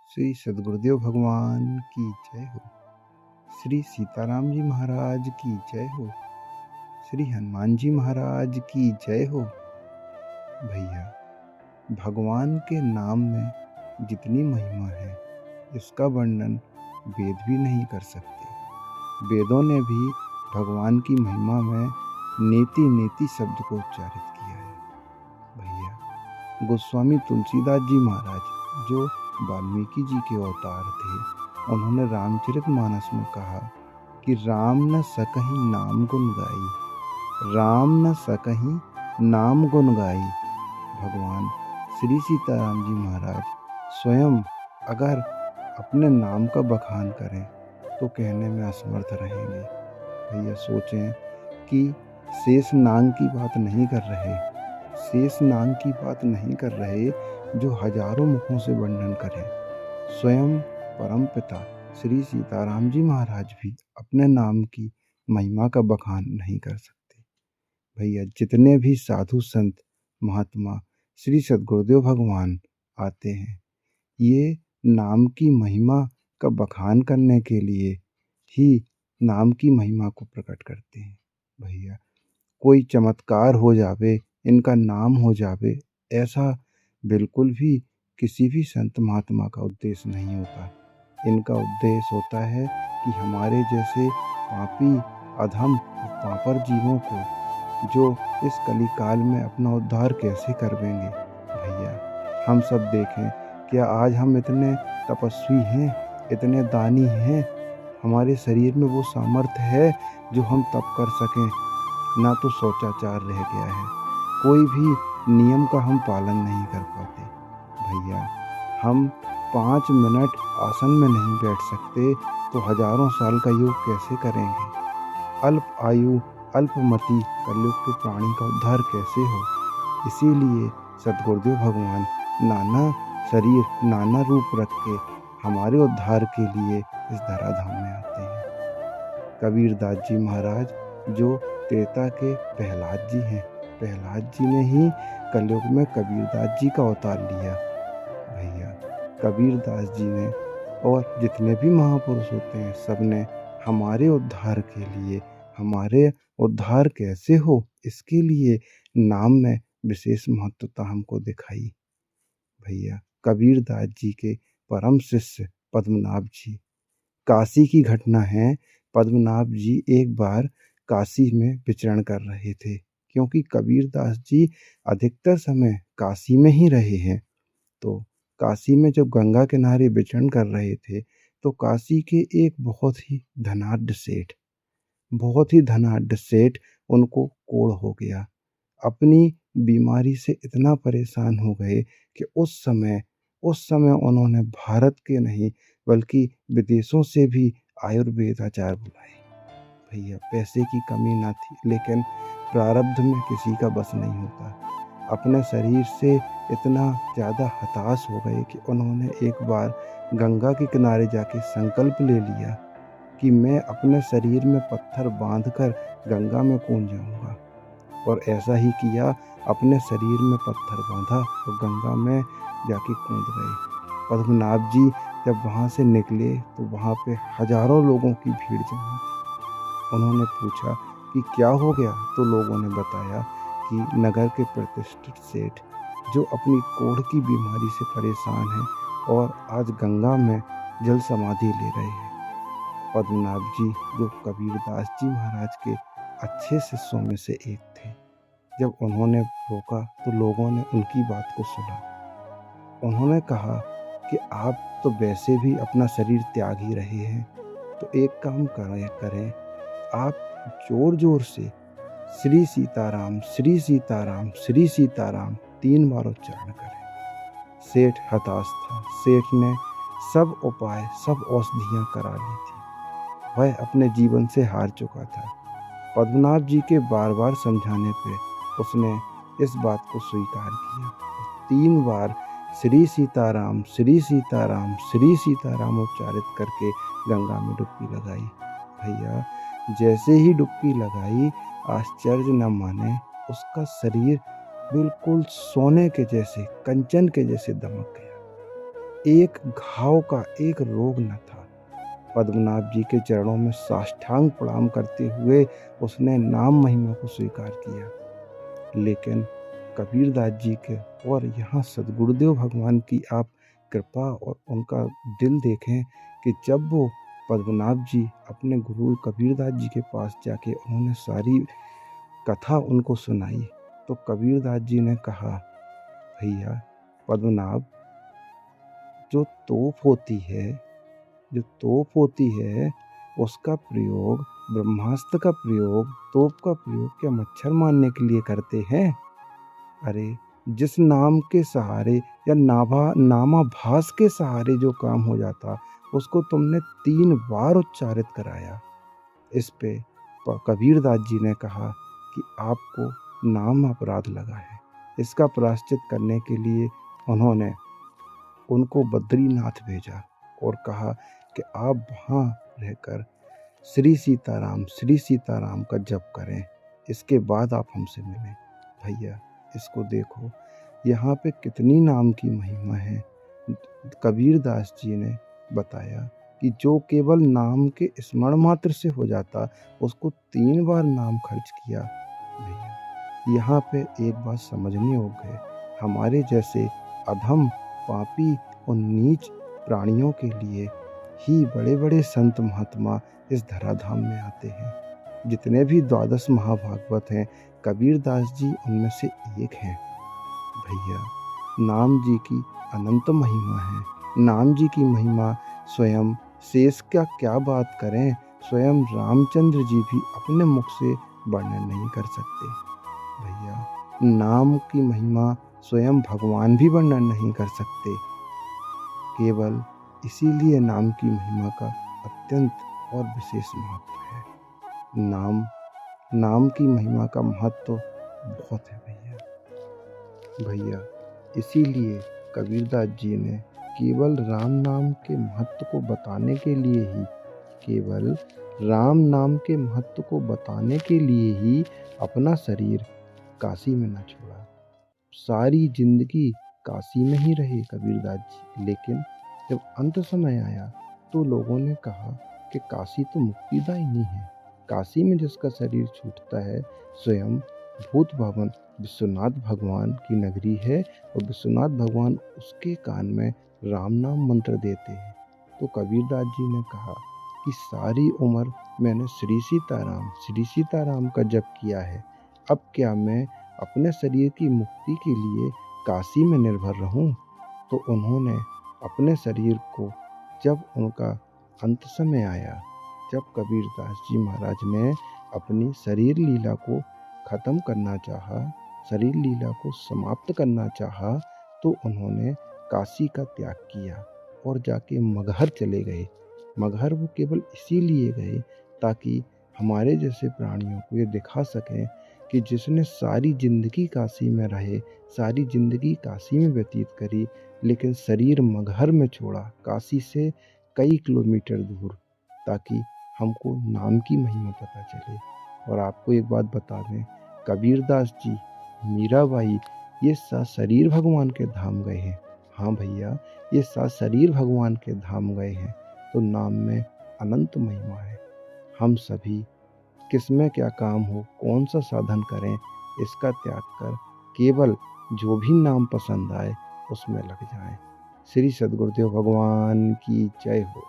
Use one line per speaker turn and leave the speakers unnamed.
श्री सद्गुरुदेव भगवान की जय हो। श्री सीताराम जी महाराज की जय हो। श्री हनुमान जी महाराज की जय हो। भैया, भगवान के नाम में जितनी महिमा है इसका वर्णन वेद भी नहीं कर सकते। वेदों ने भी भगवान की महिमा में नेति नेति शब्द को उच्चारित किया है। भैया, गोस्वामी तुलसीदास जी महाराज जो वाल्मीकि जी के अवतार थे, उन्होंने रामचरितमानस में कहा कि राम न सकहि नाम गुण गाई, राम न सकहि नाम गुण गाई। भगवान श्री सीताराम जी महाराज स्वयं अगर अपने नाम का बखान करें तो कहने में असमर्थ रहेंगे। भैया सोचें कि शेष नाग की बात नहीं कर रहे, शेष नाग की बात नहीं कर रहे जो हजारों मुखों से वर्णन करें। स्वयं परमपिता श्री सीताराम जी महाराज भी अपने नाम की महिमा का बखान नहीं कर सकते। भैया, जितने भी साधु संत महात्मा श्री सद्गुरुदेव भगवान आते हैं, ये नाम की महिमा का बखान करने के लिए ही नाम की महिमा को प्रकट करते हैं। भैया, कोई चमत्कार हो जावे, इनका नाम हो जावे, ऐसा बिल्कुल भी किसी भी संत महात्मा का उद्देश्य नहीं होता। इनका उद्देश्य होता है कि हमारे जैसे पापी अधम पापर जीवों को जो इस कलिकाल में अपना उद्धार कैसे करवेंगे। भैया, हम सब देखें, क्या आज हम इतने तपस्वी हैं, इतने दानी हैं, हमारे शरीर में वो सामर्थ्य है जो हम तप कर सकें? ना तो शौचाचार रह गया है, कोई भी नियम का हम पालन नहीं कर पाते। भैया, हम 5 मिनट आसन में नहीं बैठ सकते तो हजारों साल का योग कैसे करेंगे? अल्प आयु अल्पमति कलयुग के प्राणी का उद्धार कैसे हो? इसीलिए सद्गुरुदेव भगवान नाना शरीर नाना रूप रख के हमारे उद्धार के लिए इस धराधाम में आते हैं। कबीरदास जी महाराज जो त्रेता के प्रहलाद जी हैं, प्रहलाद जी ने ही कलयुग में कबीरदास जी का अवतार लिया। भैया, कबीरदास जी ने और जितने भी महापुरुष होते हैं, सब ने हमारे उद्धार के लिए, हमारे उद्धार कैसे हो इसके लिए नाम में विशेष महत्वता हमको दिखाई। भैया, कबीरदास जी के परम शिष्य पद्मनाभ जी, काशी की घटना है। पद्मनाभ जी एक बार काशी में विचरण कर रहे थे, क्योंकि कबीरदास जी अधिकतर समय काशी में ही रहे हैं। तो काशी में जब गंगा किनारे विचरण कर रहे थे तो काशी के एक बहुत ही धनाढ्य सेठ उनको कोढ़ हो गया। अपनी बीमारी से इतना परेशान हो गए कि उस समय उन्होंने भारत के नहीं बल्कि विदेशों से भी आयुर्वेद आचार्य बुलाए। भैया, पैसे की कमी ना थी, लेकिन प्रारब्ध में किसी का बस नहीं होता। अपने शरीर से इतना ज़्यादा हताश हो गए कि उन्होंने एक बार गंगा के किनारे जाके संकल्प ले लिया कि मैं अपने शरीर में पत्थर बांधकर गंगा में कूद जाऊंगा। और ऐसा ही किया, अपने शरीर में पत्थर बांधा और गंगा में जाके कूद गए। पद्मनाभ जी जब वहाँ से निकले तो वहाँ पे हजारों लोगों की भीड़ जमा थी। उन्होंने पूछा कि क्या हो गया, तो लोगों ने बताया कि नगर के प्रतिष्ठित सेठ जो अपनी कोढ़ की बीमारी से परेशान हैं और आज गंगा में जल समाधि ले रहे हैं। पद्मनाभ जी जो कबीरदास जी महाराज के अच्छे शिष्यों में से एक थे, जब उन्होंने रोका तो लोगों ने उनकी बात को सुना। उन्होंने कहा कि आप तो वैसे भी अपना शरीर त्याग ही रहे हैं, तो एक काम करें, आप जोर जोर से श्री सीताराम श्री सीताराम श्री सीताराम 3 बार उच्चारण करें। सेठ हताश था, सेठ ने सब उपाय सब औषधियाँ करा ली थी, वह अपने जीवन से हार चुका था। पद्मनाभ जी के बार बार समझाने पे उसने इस बात को स्वीकार किया। 3 बार श्री सीताराम श्री सीताराम श्री सीताराम उच्चारित करके गंगा में डुबकी लगाई। भैया, जैसे ही डुबकी लगाई, आश्चर्य न माने, उसका शरीर बिल्कुल सोने के जैसे, कंचन के जैसे दमक गया। एक घाव का एक रोग न था। पद्मनाभ जी के चरणों में साष्टांग प्रणाम करते हुए उसने नाम महिमा को स्वीकार किया। लेकिन कबीरदास जी के और यहाँ सद्गुरुदेव भगवान की आप कृपा और उनका दिल देखें कि जब वो पद्मनाभ जी अपने गुरु कबीरदास जी के पास जाके उन्होंने सारी कथा उनको सुनाई, तो कबीरदास जी ने कहा, भैया पद्मनाभ, जो तोप होती है उसका प्रयोग, ब्रह्मास्त्र का प्रयोग, तोप का प्रयोग क्या मच्छर मारने के लिए करते हैं? अरे जिस नाम के सहारे या नामाभास के सहारे जो काम हो जाता, उसको तुमने 3 बार उच्चारित कराया। इस पे कबीरदास जी ने कहा कि आपको नाम अपराध लगा है। इसका प्रायश्चित करने के लिए उन्होंने उनको बद्रीनाथ भेजा और कहा कि आप वहाँ रहकर श्री सीताराम का जप करें, इसके बाद आप हमसे मिलें। भैया इसको देखो, यहाँ पे कितनी नाम की महिमा है। कबीरदास जी ने बताया कि जो केवल नाम के स्मरण मात्र से हो जाता, उसको 3 बार नाम खर्च किया। भैया यहाँ पे एक बात समझनी होगी, हमारे जैसे अधम, पापी और नीच प्राणियों के लिए ही बड़े बड़े संत महात्मा इस धराधाम में आते हैं। जितने भी 12 महाभागवत हैं, कबीरदास जी उनमें से एक हैं। भैया नाम जी की अनंत महिमा है। नाम जी की महिमा स्वयं शेष का क्या बात करें, स्वयं रामचंद्र जी भी अपने मुख से वर्णन नहीं कर सकते। भैया नाम की महिमा स्वयं भगवान भी वर्णन नहीं कर सकते। केवल इसीलिए नाम की महिमा का अत्यंत और विशेष महत्व है। नाम की महिमा का महत्व बहुत है भैया। इसीलिए कबीरदास जी ने केवल राम नाम के महत्व को बताने के लिए ही, केवल राम नाम के महत्व को बताने के लिए ही अपना शरीर काशी में न छोड़ा। सारी जिंदगी काशी में ही रहे कबीरदास जी, लेकिन जब अंत समय आया तो लोगों ने कहा कि काशी तो मुक्तिदायिनी है। काशी में जिसका शरीर छूटता है, स्वयं भूत भवन विश्वनाथ भगवान की नगरी है और विश्वनाथ भगवान उसके कान में राम नाम मंत्र देते हैं। तो कबीरदास जी ने कहा कि सारी उम्र मैंने श्री सीताराम का जप किया है, अब क्या मैं अपने शरीर की मुक्ति के लिए काशी में निर्भर रहूं? तो उन्होंने अपने शरीर को, जब उनका अंत समय आया, जब कबीरदास जी महाराज ने अपनी शरीर लीला को खत्म करना चाहा, शरीर लीला को समाप्त करना चाहा, तो उन्होंने काशी का त्याग किया और जाके मगहर चले गए। मगहर वो केवल इसीलिए गए ताकि हमारे जैसे प्राणियों को ये दिखा सकें कि जिसने सारी जिंदगी काशी में रहे, सारी जिंदगी काशी में व्यतीत करी, लेकिन शरीर मगहर में छोड़ा, काशी से कई किलोमीटर दूर, ताकि हमको नाम की महिमा पता चले। और आपको एक बात बता दें, कबीरदास जी, मीराबाई, ये शरीर भगवान के धाम गए हैं। हाँ भैया, ये शरीर भगवान के धाम गए हैं। तो नाम में अनंत महिमा है। हम सभी किस में क्या काम हो, कौन सा साधन करें, इसका त्याग कर केवल जो भी नाम पसंद आए उसमें लग जाएं। श्री सद्गुरुदेव भगवान की जय हो।